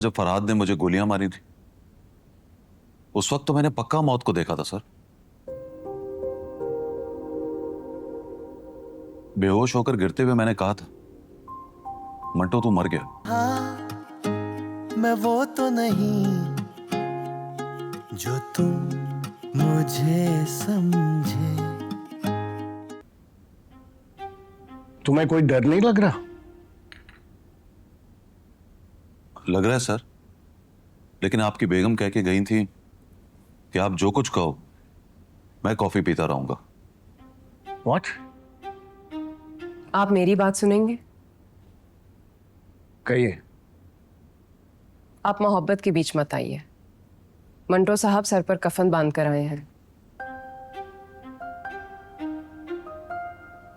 जब फरहाद ने मुझे गोलियां मारी थी उस वक्त तो मैंने पक्का मौत को देखा था सर। बेहोश होकर गिरते हुए मैंने कहा था, मंटो तू मर गया। हाँ, मैं वो तो नहीं जो तुम मुझे समझे। तुम्हें कोई डर नहीं लग रहा? लग रहा है सर, लेकिन आपकी बेगम कह के गई थी कि आप जो कुछ कहो मैं कॉफी पीता रहूंगा। What? आप मेरी बात सुनेंगे? कहिए। आप मोहब्बत के बीच मत आइए। मंटो साहब सर पर कफन बांध कर आए हैं।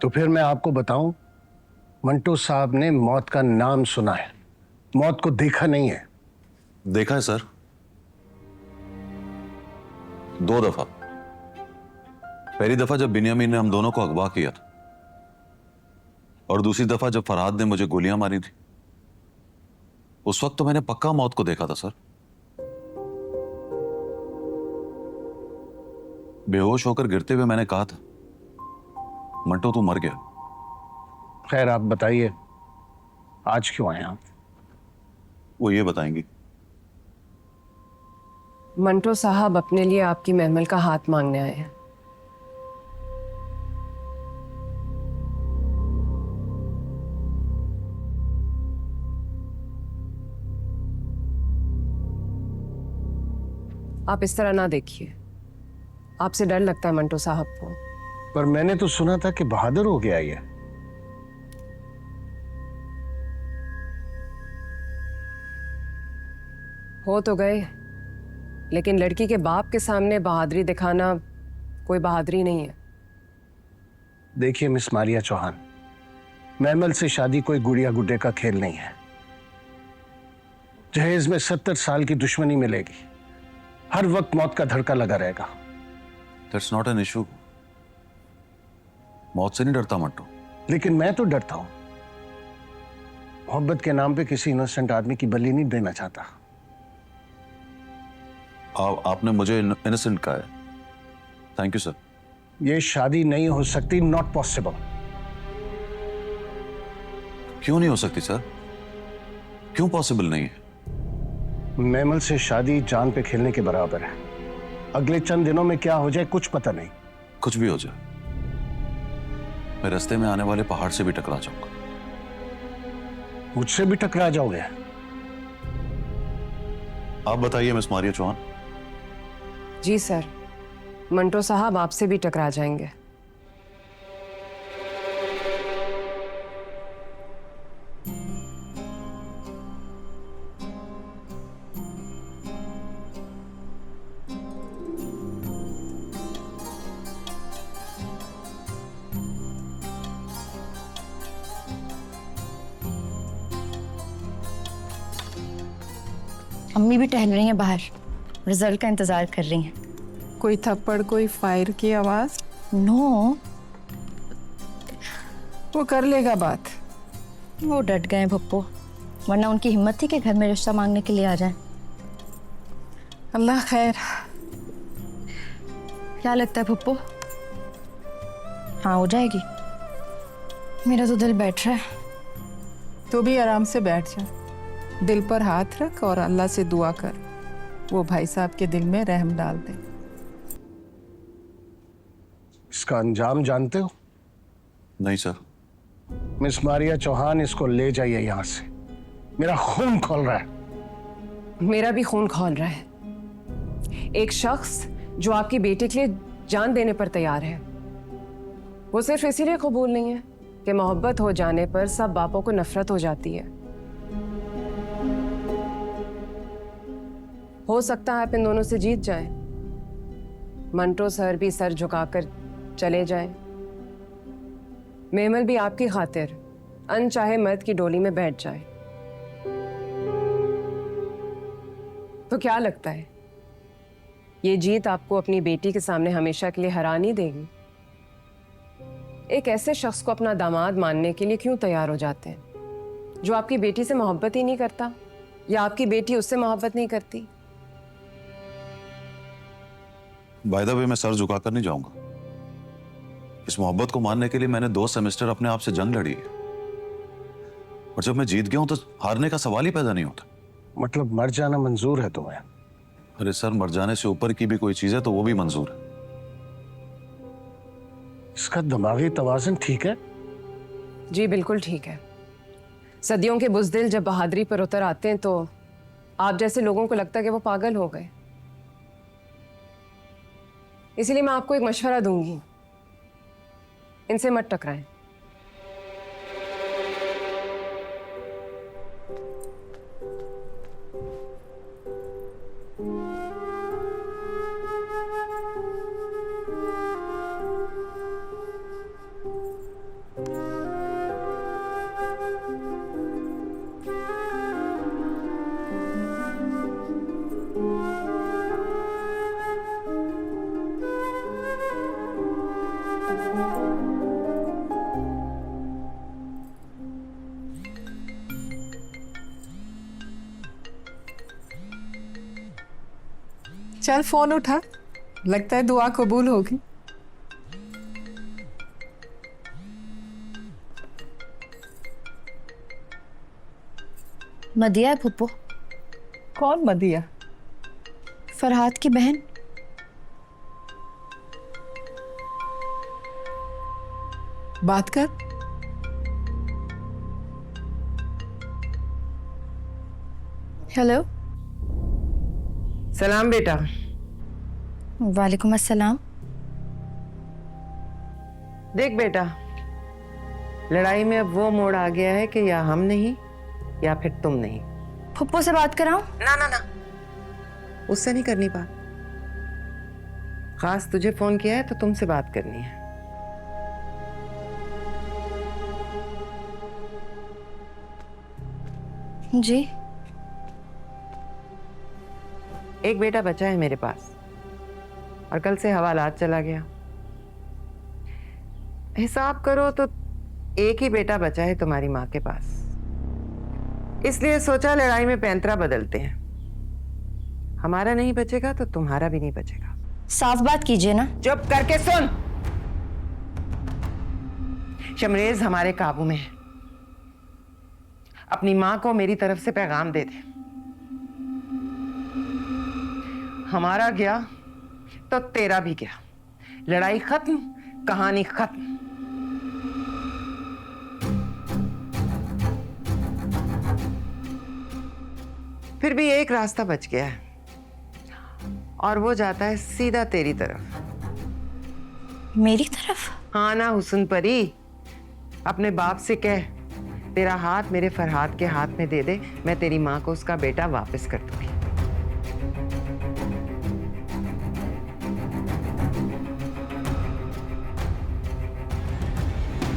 तो फिर मैं आपको बताऊं, मंटो साहब ने मौत का नाम सुना है, मौत को देखा नहीं है। देखा है सर, 2 दफा। पहली दफा जब बिन्यामीन ने हम दोनों को अगवा किया था, और दूसरी दफा जब फरहाद ने मुझे गोलियां मारी थी। उस वक्त तो मैंने पक्का मौत को देखा था सर। बेहोश होकर गिरते हुए मैंने कहा था, मंटो तू मर गया। खैर आप बताइए, आज क्यों आए आप? वो ये बताएंगी। मंटो साहब अपने लिए आपकी महमल का हाथ मांगने आए हैं। आप इस तरह ना देखिए, आपसे डर लगता है मंटो साहब को। पर मैंने तो सुना था कि बहादुर हो गया ये। हो तो गए, लेकिन लड़की के बाप के सामने बहादुरी दिखाना कोई बहादुरी नहीं है। देखिए मिस मारिया चौहान, महमल से शादी कोई गुड़िया गुड्डे का खेल नहीं है। जहेज में 70 साल की दुश्मनी मिलेगी, हर वक्त मौत का धड़का लगा रहेगा। That's not an issue. मौत से नहीं डरता मंटो। लेकिन मैं तो डरता हूं। मोहब्बत के नाम पे किसी इनोसेंट आदमी की बलि नहीं देना चाहता। आपने मुझे इनोसेंट कहा है। Thank you sir. ये शादी नहीं हो सकती, नॉट पॉसिबल। क्यों नहीं हो सकती सर? क्यों पॉसिबल नहीं है? महमल से शादी जान पे खेलने के बराबर है। अगले चंद दिनों में क्या हो जाए कुछ पता नहीं। कुछ भी हो जाए, मैं रास्ते में आने वाले पहाड़ से भी टकरा जाऊंगा। मुझसे भी टकरा जाओगे? आप बताइए मिस मारिया चौहान। जी सर, मंटो साहब आपसे भी टकरा जाएंगे। अम्मी भी टहल रही हैं बाहर, रिजल्ट का इंतजार कर रही हैं। कोई थप्पड़, कोई फायर की आवाज? नो, वो कर लेगा बात। वो डट गए पप्पू, वरना उनकी हिम्मत थी कि घर में रिश्ता मांगने के लिए आ जाएं। अल्लाह खैर। क्या लगता है पप्पू, हाँ हो जाएगी? मेरा तो दिल बैठ रहा है। तू भी आराम से बैठ जा, दिल पर हाथ रख और अल्लाह से दुआ कर, वो भाई साहब के दिल में रहम डाल दे। इसका अंजाम जानते हो? नहीं सर। मिस मारिया चौहान, इसको ले जाइए यहां से। मेरा खून खोल रहा है। मेरा भी खून खौल रहा है। एक शख्स जो आपकी बेटे के लिए जान देने पर तैयार है, वो सिर्फ इसीलिए कबूल नहीं है कि मोहब्बत हो जाने पर सब बापों को नफरत हो जाती है। हो सकता है आप इन दोनों से जीत जाएं। मंटो सर भी सर झुकाकर चले जाएं। मेमल भी आपकी खातिर अनचाहे मर्द की डोली में बैठ जाए। तो क्या लगता है, ये जीत आपको अपनी बेटी के सामने हमेशा के लिए हरा नहीं देगी? एक ऐसे शख्स को अपना दामाद मानने के लिए क्यों तैयार हो जाते हैं जो आपकी बेटी से मोहब्बत ही नहीं करता? या आपकी बेटी उससे मोहब्बत नहीं करती? बाय द वे, मैं सर झुकाकर नहीं जाऊंगा। इस मोहब्बत को मानने के लिए मैंने 2 सेमेस्टर अपने आप से जंग लड़ी है, और जब मैं जीत गया हूं तो हारने का सवाल ही पैदा नहीं होता। मतलब मर जाना मंजूर है तुम्हें? अरे सर, मर जाने से ऊपर की भी कोई चीज है तो वो भी मंजूर है। इसका दिमागी तवाज़ुन ठीक है? जी बिल्कुल ठीक है। सदियों के बुज़दिल जब बहादुरी पर उतर आते हैं तो आप जैसे लोगों को लगता है कि वो पागल हो गए। इसीलिए मैं आपको एक मशवरा दूंगी, इनसे मत टकराएं। चल फोन उठा, लगता है दुआ कबूल होगी। मदिया है फुप्पो। कौन मदिया? फरहाद की बहन। बात कर। हेलो। सलाम बेटा। वालेकुम अस्सलाम। देख बेटा, लड़ाई में अब वो मोड़ आ गया है कि या हम नहीं या फिर तुम नहीं। फुप्पो से बात कराऊं? ना ना ना, उससे नहीं करनी बात। खास तुझे फोन किया है तो तुमसे बात करनी है। जी। एक बेटा बचा है मेरे पास और कल से हवालात चला गया। हिसाब करो तो एक ही बेटा बचा है तुम्हारी माँ के पास। इसलिए सोचा लड़ाई में पैंतरा बदलते हैं। हमारा नहीं बचेगा तो तुम्हारा भी नहीं बचेगा। साफ बात कीजिए ना। चुप करके सुन। शमरेज हमारे काबू में है। अपनी माँ को मेरी तरफ से पैगाम दे दे। हमारा गया तो तेरा भी गया। लड़ाई खत्म, कहानी खत्म। फिर भी एक रास्ता बच गया है और वो जाता है सीधा तेरी तरफ। मेरी तरफ? हाँ ना हुस्न परी, अपने बाप से कह तेरा हाथ मेरे फरहाद के हाथ में दे दे, मैं तेरी माँ को उसका बेटा वापस कर दूंगी।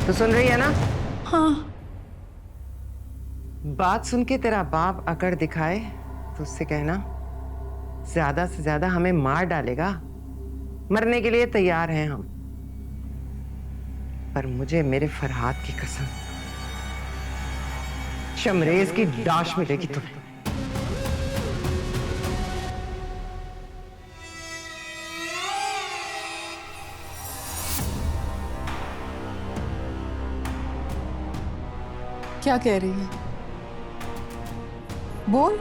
तो सुन रही है ना? हाँ। बात सुन के तेरा बाप अकड़ दिखाए तो उससे कहना ज्यादा से ज्यादा हमें मार डालेगा, मरने के लिए तैयार हैं हम, पर मुझे मेरे फरहाद की कसम शमरेज की डाश मिलेगी तुम्हें। क्या कह रही है? बोल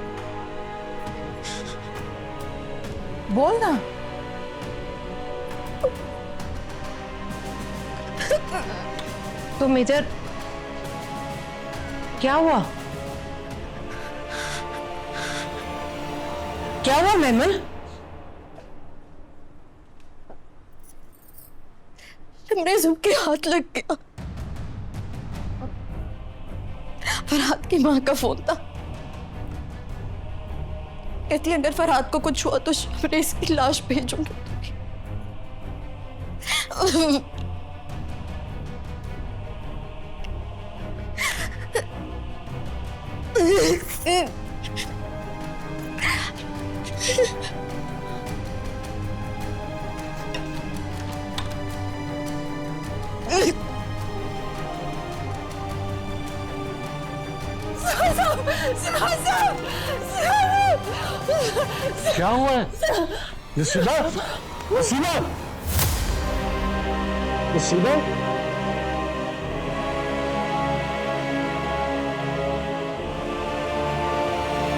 बोल ना। तो मेजर क्या हुआ? क्या हुआ मैमन? शमरेज के हाथ लग गया। फरहाद की माँ का फोन था। कहती अगर फरहाद को कुछ हुआ तो शमरेज की लाश भेजूंगी। क्या हुआ है? नसीबा, नसीबा, नसीबा,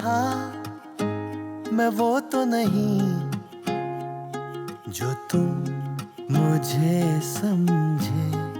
हाँ मैं वो तो नहीं जो तुम मुझे समझे।